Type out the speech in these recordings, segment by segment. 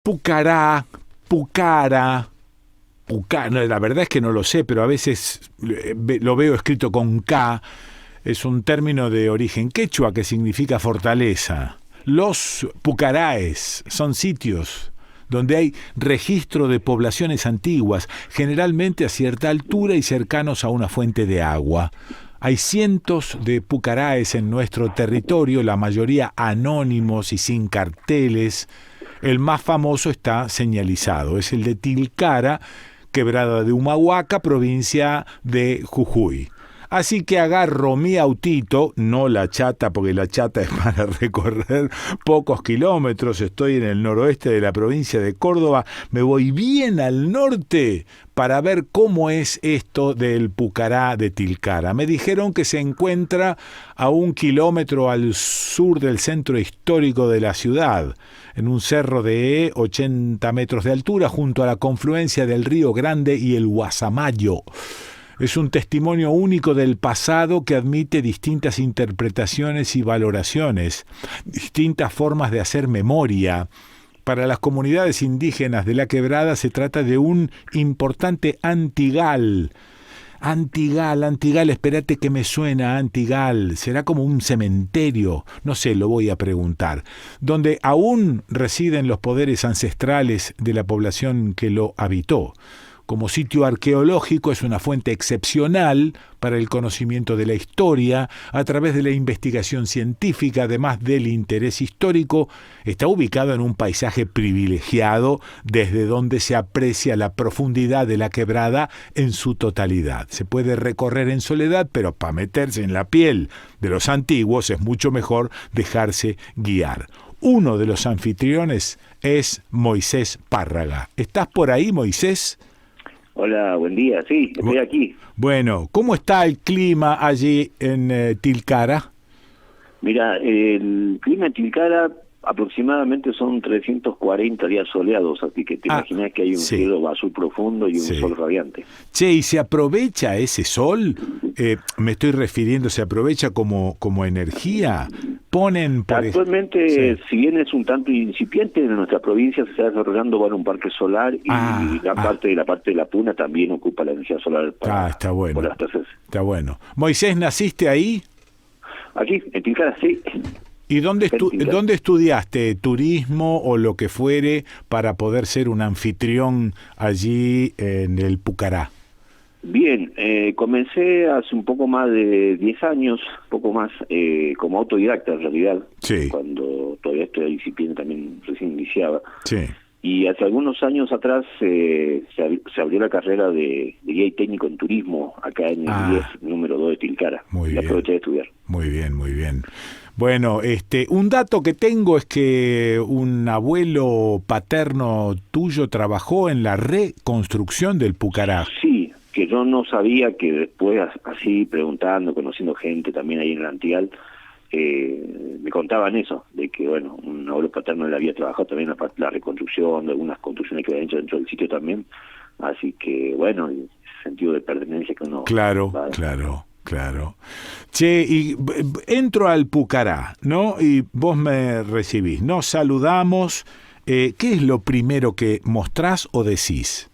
Pucará, Pucara, no, la verdad es que no lo sé, pero a veces lo veo escrito con K. Es un término de origen quechua que significa fortaleza. Los pucaraes son sitios donde hay registro de poblaciones antiguas, generalmente a cierta altura y cercanos a una fuente de agua. Hay cientos de pucaraes en nuestro territorio, la mayoría anónimos y sin carteles. El más famoso está señalizado, es el de Tilcara, quebrada de Humahuaca, provincia de Jujuy. Así que agarro mi autito, no la chata, porque la chata es para recorrer pocos kilómetros, estoy en el noroeste de la provincia de Córdoba, me voy bien al norte para ver cómo es esto del Pucará de Tilcara. Me dijeron que se encuentra a 1 kilómetro al sur del centro histórico de la ciudad, en un cerro de 80 metros de altura, junto a la confluencia del Río Grande y el Guasamayo. Es un testimonio único del pasado que admite distintas interpretaciones y valoraciones, distintas formas de hacer memoria. Para las comunidades indígenas de la quebrada se trata de un importante antigal. Antigal, espérate que me suena Antigal. Será como un cementerio, no sé, lo voy a preguntar, donde aún residen los poderes ancestrales de la población que lo habitó. Como sitio arqueológico es una fuente excepcional para el conocimiento de la historia a través de la investigación científica, además del interés histórico. Está ubicado en un paisaje privilegiado desde donde se aprecia la profundidad de la quebrada en su totalidad. Se puede recorrer en soledad, pero para meterse en la piel de los antiguos es mucho mejor dejarse guiar. Uno de los anfitriones es Moisés Párraga. ¿Estás por ahí, Moisés? Hola, buen día. Sí, estoy aquí. Bueno, ¿cómo está el clima allí en Tilcara? Mira, el clima en Tilcara aproximadamente son 340 días soleados, así que te imaginas que hay un cielo azul profundo y un sol radiante. Che, ¿y se aprovecha ese sol? Me estoy refiriendo, ¿se aprovecha como energía? Actualmente, si bien es un tanto incipiente, en nuestra provincia se está desarrollando un parque solar y gran parte de la Puna también ocupa la energía solar está bueno. por las terceras. Está bueno. Moisés, ¿naciste ahí? Aquí, en Tilcara, sí. ¿Y dónde estudiaste turismo o lo que fuere para poder ser un anfitrión allí en el Pucará? Bien, comencé hace un poco más de 10 años, poco más, como autodidacta en realidad, cuando todavía estoy incipiente, también recién iniciaba. Sí. Y hace algunos años atrás se abrió la carrera de guía y técnico en turismo acá en el 10, número 2 de Tilcara. Muy bien. Aproveché de estudiar. Muy bien, muy bien. Bueno, un dato que tengo es que un abuelo paterno tuyo trabajó en la reconstrucción del Pucará. Sí, que yo no sabía, que después así preguntando, conociendo gente también ahí en el Antigal, me contaban eso, de que un abuelo paterno le había trabajado también la reconstrucción de algunas construcciones que habían hecho dentro del sitio también, así que el sentido de pertenencia que uno... Claro. Che, y entro al Pucará, ¿no? Y vos me recibís, nos saludamos, ¿qué es lo primero que mostrás o decís?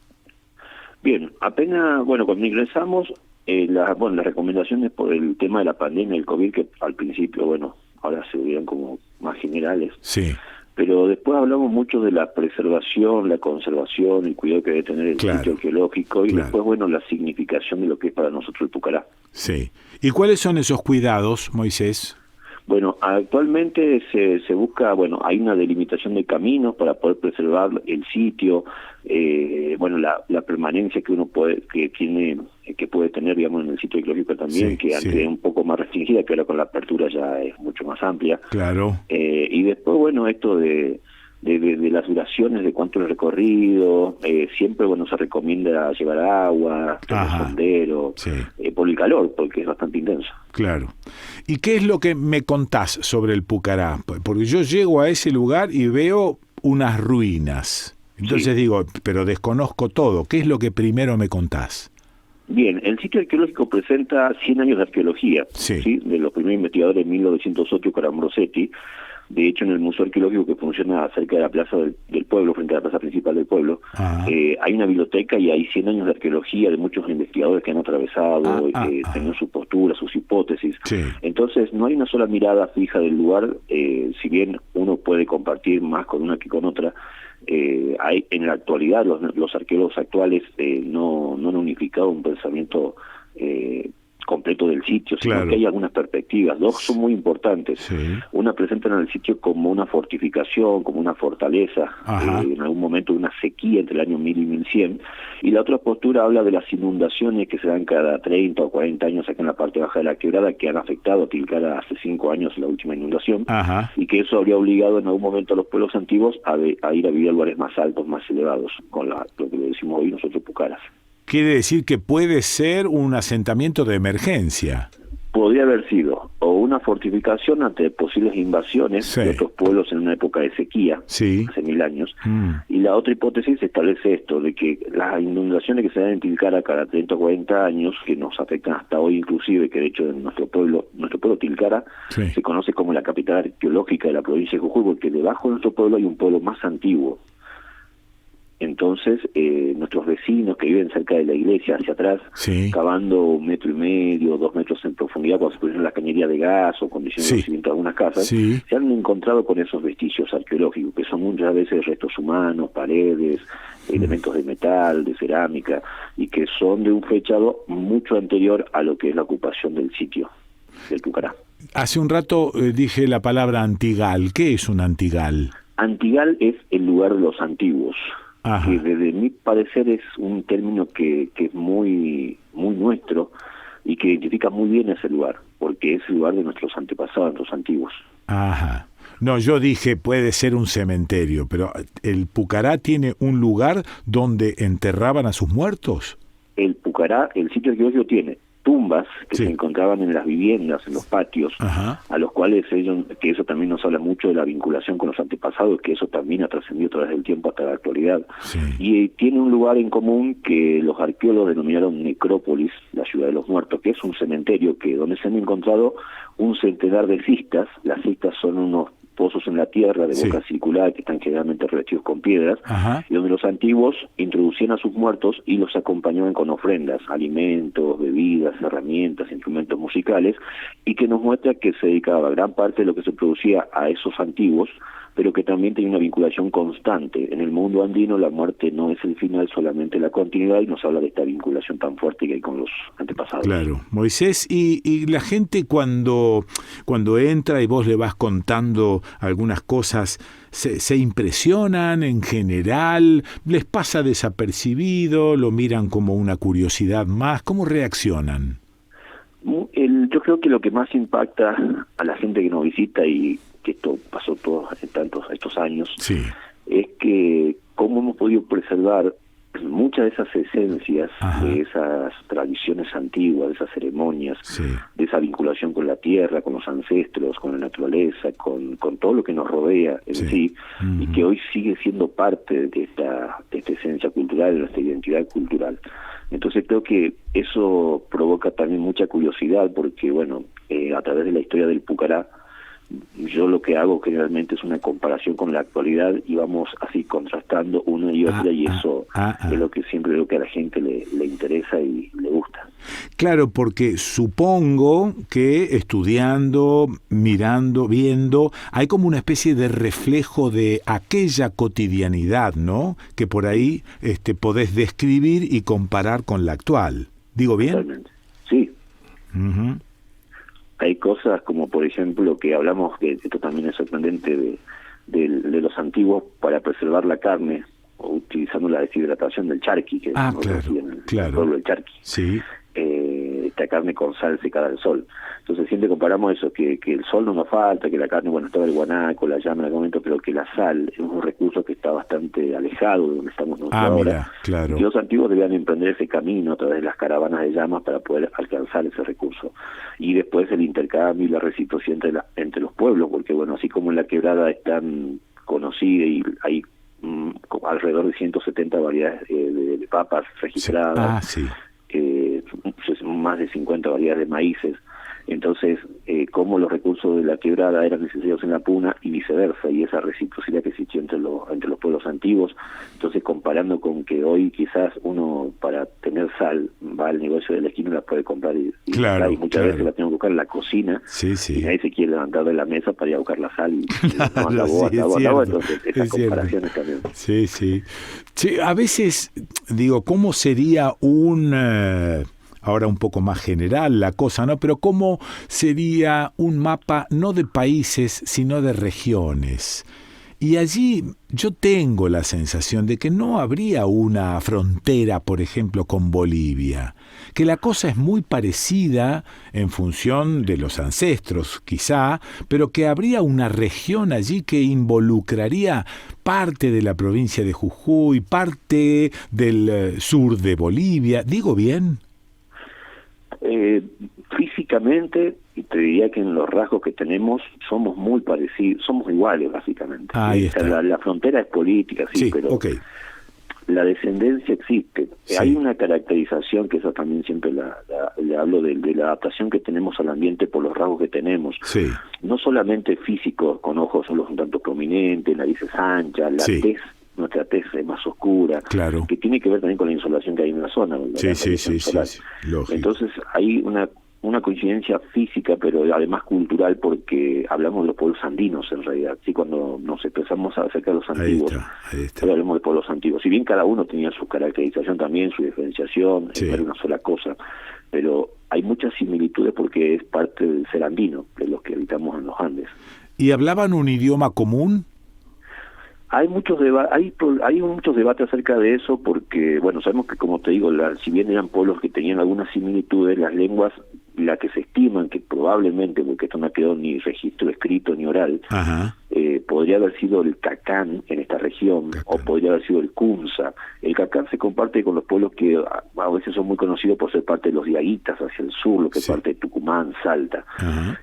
Bien, apenas, cuando ingresamos, las recomendaciones por el tema de la pandemia, el COVID, que al principio, ahora se veían como más generales. Sí. Pero después hablamos mucho de la preservación, la conservación, el cuidado que debe tener el sitio arqueológico y después, la significación de lo que es para nosotros el Pucará. Sí. ¿Y cuáles son esos cuidados, Moisés? Bueno, actualmente se busca, hay una delimitación de caminos para poder preservar el sitio, la permanencia que uno puede tener, digamos, en el sitio arqueológico también, que antes era un poco más restringida, que ahora con la apertura ya es mucho más amplia. Claro. Y después, esto de las duraciones, de cuánto el recorrido, siempre se recomienda llevar agua, sendero, por el calor, porque es bastante intenso. Claro. ¿Y qué es lo que me contás sobre el Pucará? Porque yo llego a ese lugar y veo unas ruinas. Entonces digo, pero desconozco todo. ¿Qué es lo que primero me contás? Bien, el sitio arqueológico presenta 100 años de arqueología, de los primeros investigadores en 1908, Carambrosetti. De hecho, en el Museo Arqueológico que funciona cerca de la Plaza del Pueblo, frente a la plaza principal del pueblo, hay una biblioteca y hay 100 años de arqueología de muchos investigadores que han atravesado, teniendo su postura, sus hipótesis. Sí. Entonces, no hay una sola mirada fija del lugar, si bien uno puede compartir más con una que con otra. Hay en la actualidad, los arqueólogos actuales no han unificado un pensamiento completo del sitio, sino claro, que hay algunas perspectivas. Dos son muy importantes. Sí. Una presentan el sitio como una fortificación, como una fortaleza, en algún momento de una sequía entre el año 1000 y 1100, y la otra postura habla de las inundaciones que se dan cada 30 o 40 años acá en la parte baja de la quebrada, que han afectado a Tilcara hace 5 años la última inundación, y que eso habría obligado en algún momento a los pueblos antiguos a ir a vivir a lugares más altos, más elevados, con lo que le decimos hoy nosotros pucaras. Quiere decir que puede ser un asentamiento de emergencia. Podría haber sido o una fortificación ante posibles invasiones de otros pueblos en una época de sequía, hace 1000 años, y la otra hipótesis establece esto, de que las inundaciones que se dan en Tilcara cada 30 o 40 años, que nos afectan hasta hoy inclusive, que de hecho en nuestro pueblo Tilcara se conoce como la capital arqueológica de la provincia de Jujuy, porque debajo de nuestro pueblo hay un pueblo más antiguo. Entonces, nuestros vecinos que viven cerca de la iglesia, hacia atrás, cavando 1,5 metros, 2 metros en profundidad, cuando se pusieron la cañería de gas o condiciones de cimiento de algunas casas, se han encontrado con esos vestigios arqueológicos, que son muchas veces restos humanos, paredes, elementos de metal, de cerámica, y que son de un fechado mucho anterior a lo que es la ocupación del sitio del Pucará. Hace un rato dije la palabra Antigal. ¿Qué es un Antigal? Antigal es el lugar de los antiguos. Que desde mi parecer es un término que es muy nuestro y que identifica muy bien ese lugar, porque es el lugar de nuestros antepasados, nuestros antiguos. No, yo dije puede ser un cementerio, pero ¿el Pucará tiene un lugar donde enterraban a sus muertos? El Pucará, el sitio arqueológico tiene tumbas que se encontraban en las viviendas, en los patios, a los cuales que eso también nos habla mucho de la vinculación con los antepasados, que eso también ha trascendido a través del tiempo hasta la actualidad. Y tiene un lugar en común que los arqueólogos denominaron necrópolis, la ciudad de los muertos, que es un cementerio donde se han encontrado un centenar de cistas. Las cistas son unos pozos en la tierra de boca circular que están generalmente revestidos con piedras, y donde los antiguos introducían a sus muertos y los acompañaban con ofrendas, alimentos, bebidas, herramientas, instrumentos musicales, y que nos muestra que se dedicaba gran parte de lo que se producía a esos antiguos, pero que también tenía una vinculación constante. En el mundo andino la muerte no es el final, solamente la continuidad, y nos habla de esta vinculación tan fuerte que hay con los antepasados. Claro, Moisés, y la gente cuando entra y vos le vas contando algunas cosas, ¿se impresionan en general? ¿Les pasa desapercibido? ¿Lo miran como una curiosidad más? ¿Cómo reaccionan? Yo creo que lo que más impacta a la gente que nos visita, y que esto pasó todos estos años, es que cómo hemos podido preservar muchas de esas esencias, de esas tradiciones antiguas, de esas ceremonias, de esa vinculación con la tierra, con los ancestros, con la naturaleza, con todo lo que nos rodea en sí, y que hoy sigue siendo parte de esta esencia cultural, de nuestra identidad cultural. Entonces creo que eso provoca también mucha curiosidad, porque bueno, a través de la historia del Pucará, yo lo que hago generalmente es una comparación con la actualidad y vamos así contrastando una y otra, y eso es lo que siempre veo que a la gente le interesa y le gusta. Claro, porque supongo que estudiando, mirando, viendo, hay como una especie de reflejo de aquella cotidianidad, ¿no? Que por ahí podés describir y comparar con la actual. ¿Digo bien? Totalmente. Sí. Hay cosas como, por ejemplo, que hablamos, que esto también es sorprendente, de los antiguos para preservar la carne, utilizando la deshidratación del charqui, que claro, en el pueblo del charqui. Esta carne con sal secada al sol. Entonces siempre comparamos eso, que el sol no nos falta, que la carne, bueno, estaba el guanaco, la llama en algún momento, pero que la sal es un recurso que está bastante alejado de donde estamos nosotros ahora. Claro. Y los antiguos debían emprender ese camino a través de las caravanas de llamas para poder alcanzar ese recurso. Y después el intercambio y la reciprocidad entre los pueblos, porque bueno, así como en la quebrada es tan conocida y hay alrededor de 170 variedades de papas registradas, más de 50 variedades de maíces, Entonces, cómo los recursos de la quebrada eran necesarios en la puna y viceversa, y esa reciprocidad que existió entre los pueblos antiguos. Entonces, comparando con que hoy quizás uno para tener sal va al negocio de la esquina y la puede comprar y muchas veces la tengo que buscar en la cocina, y nadie se quiere levantar de la mesa para ir a buscar la sal y entonces esas comparaciones también. Sí, sí. Sí, a veces digo, ¿cómo sería ahora un poco más general la cosa, ¿no? Pero ¿cómo sería un mapa no de países, sino de regiones? Y allí yo tengo la sensación de que no habría una frontera, por ejemplo, con Bolivia, que la cosa es muy parecida en función de los ancestros, quizá, pero que habría una región allí que involucraría parte de la provincia de Jujuy, parte del sur de Bolivia. ¿Digo bien? Físicamente, y te diría que en los rasgos que tenemos somos muy parecidos, somos iguales básicamente. Ahí está. La frontera es política, sí, pero la descendencia existe. Sí. Hay una caracterización, que eso también siempre le hablo de la adaptación que tenemos al ambiente por los rasgos que tenemos. Sí. No solamente físicos, con ojos solo un tanto prominentes, narices anchas, la tez. Nuestra tez es más oscura, claro, que tiene que ver también con la insolación que hay en la zona. Sí, lógico. Entonces hay una coincidencia física, pero además cultural, porque hablamos de los pueblos andinos en realidad. Sí, cuando nos expresamos acerca de los antiguos, ahí está. Hablamos de pueblos antiguos. Si bien cada uno tenía su caracterización también, su diferenciación, era una sola cosa, pero hay muchas similitudes porque es parte del ser andino, de los que habitamos en los Andes. ¿Y hablaban un idioma común? Hay muchos debates acerca de eso porque, bueno, sabemos que, como te digo, si bien eran pueblos que tenían algunas similitudes, las lenguas, la que se estiman que probablemente, porque esto no ha quedado ni registro escrito ni oral, podría haber sido el cacán en esta región, o podría haber sido el kunza. El cacán se comparte con los pueblos que a veces son muy conocidos por ser parte de los diaguitas hacia el sur, lo que es parte de Tucumán, Salta.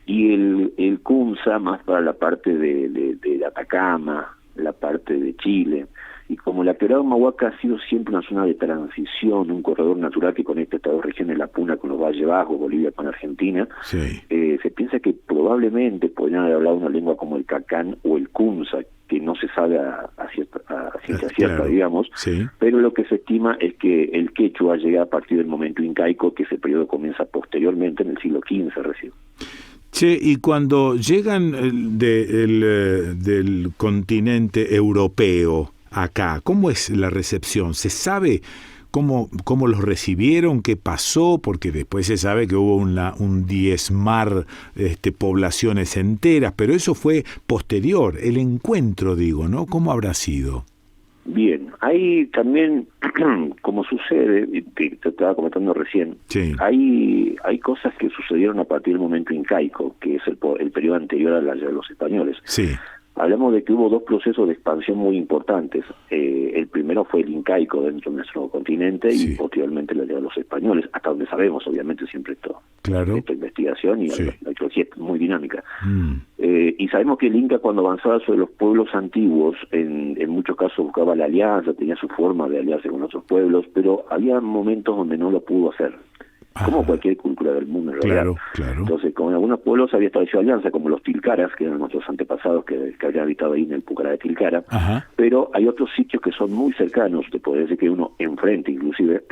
Y el kunza más para la parte de Atacama, la parte de Chile, y como la Quebrada Humahuaca ha sido siempre una zona de transición, un corredor natural que conecta estas dos regiones, la Puna con los Valles Bajos, Bolivia con Argentina, se piensa que probablemente podrían haber hablado una lengua como el cacán o el kunza, que no se sabe a ciencia cierta, digamos, pero lo que se estima es que el quechua llega a partir del momento incaico, que ese periodo comienza posteriormente en el siglo XV recién. Che, y cuando llegan del continente europeo acá, ¿cómo es la recepción? ¿Se sabe cómo los recibieron? ¿Qué pasó? Porque después se sabe que hubo un diezmar poblaciones enteras, pero eso fue posterior, el encuentro, digo, ¿no? ¿Cómo habrá sido? Bien, hay también, como sucede, que te estaba comentando recién, hay cosas que sucedieron a partir del momento incaico, que es el periodo anterior a la llegada de los españoles. Hablamos de que hubo dos procesos de expansión muy importantes. El primero fue el incaico dentro de nuestro continente y posteriormente la llegada de los españoles, hasta donde sabemos, obviamente, siempre esta investigación y la arqueología es muy dinámica. Y sabemos que el Inca, cuando avanzaba sobre los pueblos antiguos, en muchos casos buscaba la alianza, tenía su forma de aliarse con otros pueblos, pero había momentos donde no lo pudo hacer. Como cualquier cultura del mundo en realidad. Claro. Entonces, con algunos pueblos había establecido alianza, como los Tilcaras, que eran nuestros antepasados que habían habitado ahí en el Pucará de Tilcara, pero hay otros sitios que son muy cercanos, te podría decir que uno enfrente inclusive,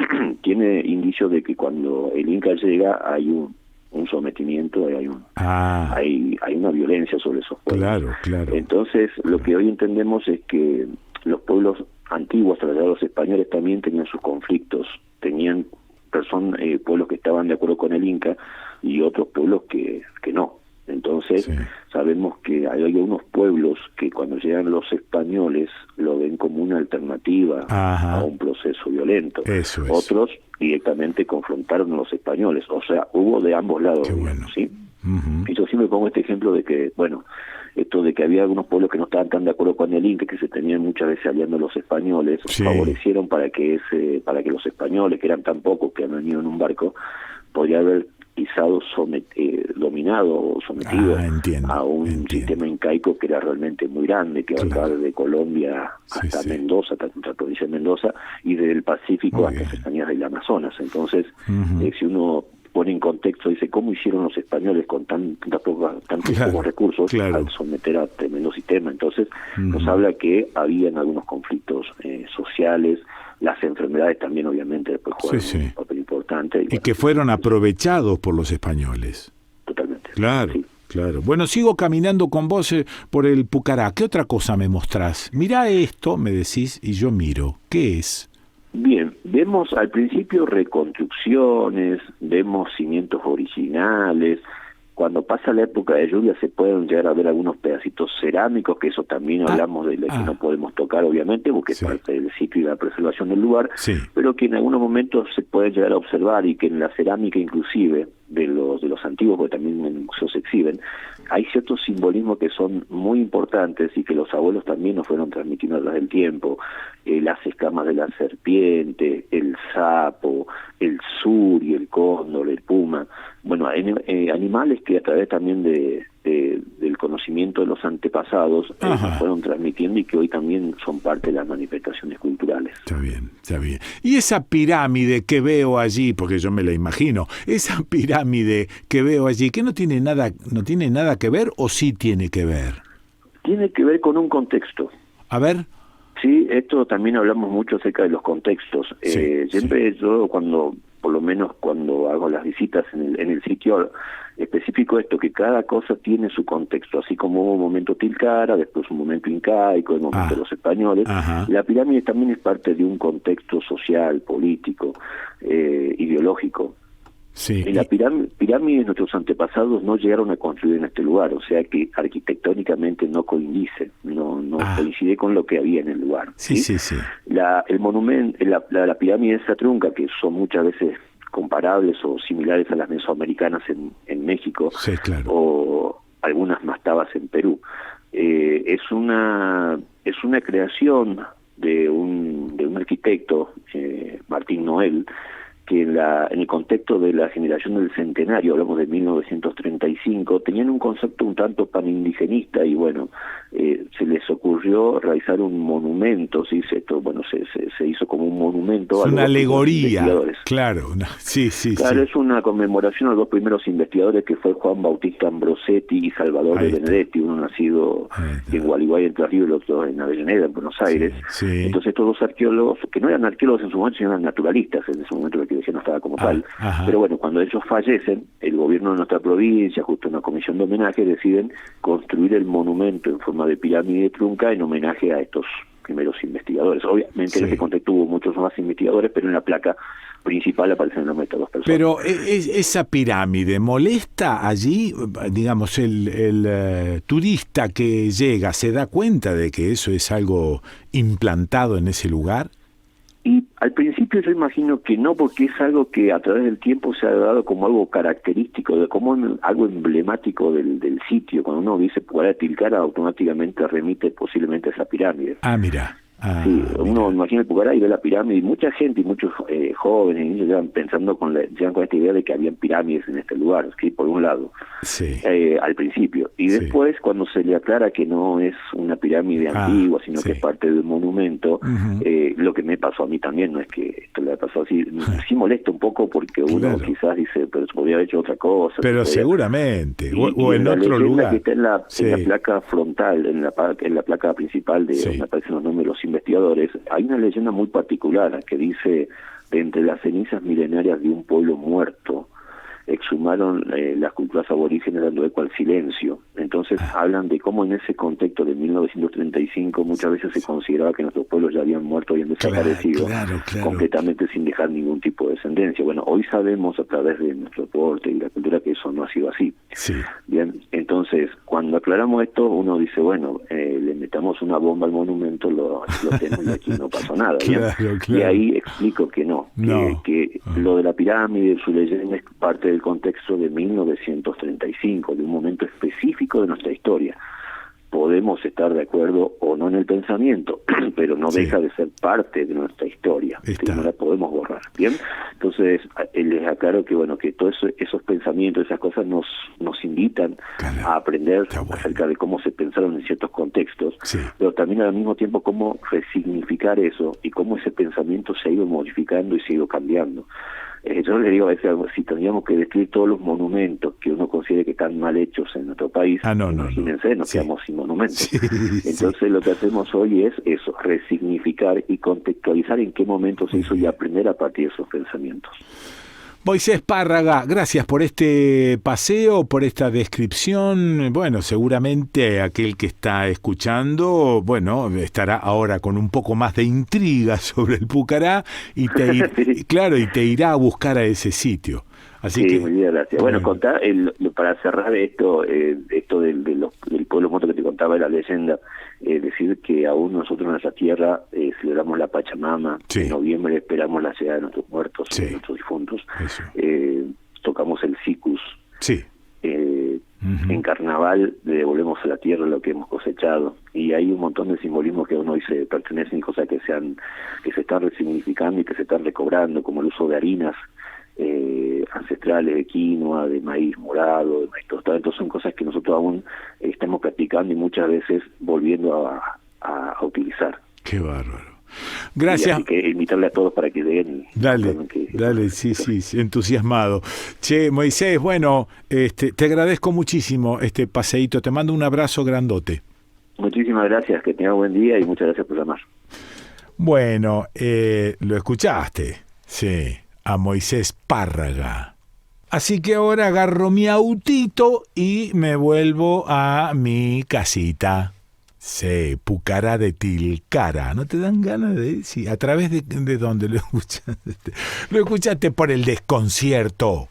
tiene indicios de que cuando el Inca llega hay un sometimiento, hay una violencia sobre esos pueblos. Claro. Entonces, lo que hoy entendemos es que los pueblos antiguos, tras los españoles, también tenían sus conflictos, tenían pueblos que estaban de acuerdo con el Inca y otros pueblos que no. Entonces sabemos que hay unos pueblos que cuando llegan los españoles lo ven como una alternativa a un proceso violento. Otros directamente confrontaron a los españoles, o sea, hubo de ambos lados. ¿Sí? Y yo siempre pongo este ejemplo de que, esto de que había algunos pueblos que no estaban tan de acuerdo con el Inca, que se tenían muchas veces aliando a los españoles, favorecieron para que los españoles, que eran tan pocos que han venido en un barco, podría haber pisado, dominado o sometido a un sistema incaico que era realmente muy grande, que abarcaba desde Colombia hasta Mendoza, hasta la provincia de Mendoza, y desde el Pacífico hasta las cercanías del Amazonas. Entonces, si uno pone en contexto, dice cómo hicieron los españoles con tantos pocos recursos al someter a tremendo sistema. Entonces nos habla que habían algunos conflictos sociales, las enfermedades también obviamente después jugaron un papel importante. Y que fueron aprovechados por los españoles. Totalmente. Claro. Sí. Claro. Bueno, sigo caminando con vos por el Pucará. ¿Qué otra cosa me mostrás? Mirá esto, me decís, y yo miro. ¿Qué es? Bien, vemos al principio reconstrucciones, vemos cimientos originales. Cuando pasa la época de lluvia se pueden llegar a ver algunos pedacitos cerámicos, que eso también hablamos de que no podemos tocar obviamente, porque es parte del sitio y la preservación del lugar, pero que en algunos momentos se puede llegar a observar, y que en la cerámica inclusive de los antiguos, porque también en el museo se exhiben, hay ciertos simbolismos que son muy importantes y que los abuelos también nos fueron transmitiendo a través del tiempo. Las escamas de la serpiente, el sapo, el suri, el cóndor, el puma, bueno, animales que a través también del conocimiento de los antepasados nos fueron transmitiendo, y que hoy también son parte de las manifestaciones culturales. Está bien, está bien. Y esa pirámide que veo allí, porque yo me la imagino, esa pirámide que veo allí, ¿que no tiene nada que ver o sí tiene que ver? Tiene que ver con un contexto. A ver. Sí, esto también hablamos mucho acerca de los contextos. Siempre yo por lo menos cuando hago las visitas en el sitio, específico esto, que cada cosa tiene su contexto, así como hubo un momento Tilcara, después un momento incaico, el momento de los españoles. La pirámide también es parte de un contexto social, político, ideológico. Sí. En la pirámide nuestros antepasados no llegaron a construir en este lugar, o sea que arquitectónicamente no coincide, no coincide con lo que había en el lugar. Sí. El monumento, la pirámide de esa trunca, que son muchas veces comparables o similares a las mesoamericanas en México, o algunas mastabas en Perú, es una creación de un arquitecto, Martín Noel, que en el contexto de la generación del centenario, hablamos de 1935, tenían un concepto un tanto panindigenista, y bueno, se les ocurrió realizar un monumento, se hizo como un monumento. Es una alegoría, claro. Sí. Claro, es una conmemoración a los dos primeros investigadores, que fue Juan Bautista Ambrosetti y Salvador de Benedetti, uno nacido en Gualeguay, Entre Ríos, y el otro en Avellaneda, en Buenos Aires. Entonces estos dos arqueólogos, que no eran arqueólogos en su momento, sino eran naturalistas en ese momento, que no estaba como tal, pero bueno, cuando ellos fallecen, el gobierno de nuestra provincia, justo una comisión de homenaje, deciden construir el monumento en forma de pirámide de trunca en homenaje a estos primeros investigadores. Obviamente en ese contexto hubo muchos más investigadores, pero en la placa principal aparecen el nombre de estas dos personas. Pero esa pirámide molesta allí, digamos, el turista que llega, ¿se da cuenta de que eso es algo implantado en ese lugar? Y al principio yo imagino que no, porque es algo que a través del tiempo se ha dado como algo característico, como algo emblemático del sitio. Cuando uno dice Pucará de Tilcara, automáticamente remite posiblemente a esa pirámide. Mira. Uno imagina el Pucará y ve la pirámide, y mucha gente y muchos jóvenes y niños llegan pensando llegan con esta idea de que habían pirámides en este lugar, ¿sí? Por un lado, al principio, y después cuando se le aclara que no es una pirámide antigua, sino que es parte de un monumento, lo que me pasó a mí también, no es que esto le pasó así, sí molesta un poco, porque uno quizás dice, pero se podría haber hecho otra cosa. Pero seguramente, o en otro lugar. Que está en la placa frontal, en la placa principal donde aparecen los nombres de los investigadores, hay una leyenda muy particular que dice: de entre las cenizas milenarias de un pueblo muerto exhumaron las culturas aborígenes, dando eco al silencio. Entonces hablan de cómo en ese contexto de 1935 muchas veces se consideraba que nuestros pueblos ya habían muerto, habían desaparecido completamente, sin dejar ningún tipo de descendencia. Bueno, hoy sabemos a través de nuestro deporte y la cultura que eso no ha sido así. Bien, entonces cuando aclaramos esto, uno dice, bueno, le metamos una bomba al monumento, lo tenemos, y aquí no pasó nada. Y ahí explico que que lo de la pirámide, su leyenda, es parte del contexto de 1935, de un momento específico de nuestra historia. Podemos estar de acuerdo o no en el pensamiento, pero no deja de ser parte de nuestra historia, que no la podemos borrar. Bien, entonces les aclaro que bueno, que todos esos pensamientos, esas cosas nos invitan a aprender acerca de cómo se pensaron en ciertos contextos, pero también al mismo tiempo cómo resignificar eso y cómo ese pensamiento se ha ido modificando y se ha ido cambiando. Yo le digo a veces, si tendríamos que destruir todos los monumentos que uno considere que están mal hechos en nuestro país, imagínense, nos quedamos sin monumentos. Sí, Entonces lo que hacemos hoy es eso, resignificar y contextualizar en qué momento se hizo y aprender a partir de esos pensamientos. Moisés Párraga, gracias por este paseo, por esta descripción. Bueno, seguramente aquel que está escuchando, bueno, estará ahora con un poco más de intriga sobre el Pucará y Sí. claro, y te irá a buscar a ese sitio. Así que, muy bien, gracias. Bueno, contar para cerrar esto del pueblo moto que te contaba de la leyenda, decir que aún nosotros en nuestra tierra celebramos la Pachamama, en noviembre esperamos la llegada de nuestros muertos, de nuestros difuntos, tocamos el Sikus, en carnaval le devolvemos a la tierra lo que hemos cosechado, y hay un montón de simbolismos que aún hoy se pertenecen y cosas que se están resignificando y que se están recobrando, como el uso de harinas ancestrales, de quinoa, de maíz morado, de maíz tostado. Entonces son cosas que nosotros aún estamos practicando y muchas veces volviendo a utilizar. Qué bárbaro. Gracias. Así que invitarle a todos para que lleguen. Dale, sí, entusiasmado. Che, Moisés, bueno, te agradezco muchísimo este paseíto, te mando un abrazo grandote. Muchísimas gracias, que tenga buen día y muchas gracias por llamar. Bueno, lo escuchaste, sí, a Moisés Párraga. Así que ahora agarro mi autito y me vuelvo a mi casita. Sí, Pucará de Tilcara. ¿No te dan ganas de ir? Sí, ¿a través de dónde lo escuchaste? Lo escuchaste por el desconcierto.